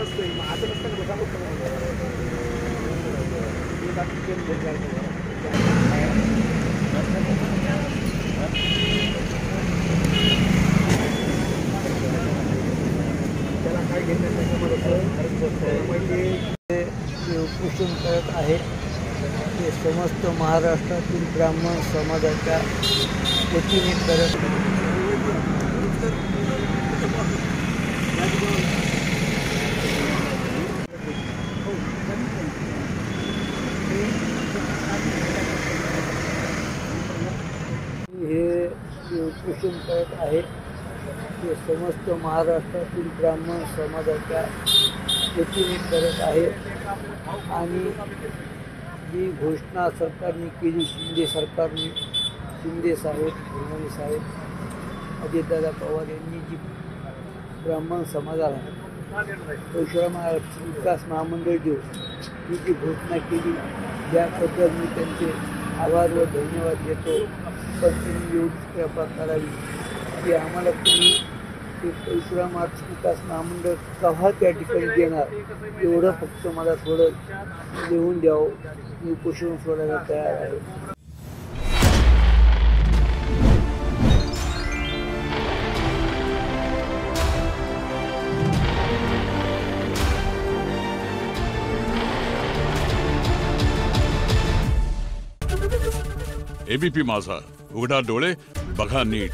नसतंय मग आता नसतं का त्याला काय घेणं उपोषण करत आहे ते समस्त महाराष्ट्रातील ब्राह्मण समाजाच्या वतीने करत हे उपोषण करत आहे ते समस्त महाराष्ट्रातील ब्राह्मण समाजाच्या वतीने करत आहे आणि जी घोषणा सरकारने केली शिंदे साहेब फडणवीस साहेब अजितदादा पवार यांनी जी ब्राह्मण समाजाला परशुराम विकास महामंडळ देऊ ही जी घोषणा केली त्याबद्दल मी त्यांचे आभार व धन्यवाद देतो. पण त्यांनी एवढीच कृपा करावी की आम्हाला तुम्ही ते परशुराम विकास महामंडळ केव्हा त्या ठिकाणी देणार एवढं फक्त मला थोडं लिहून द्यावं. मी उपोषण सोडायला तयार आहे. एबीपी माझा, उघडा डोळे बघा नीट.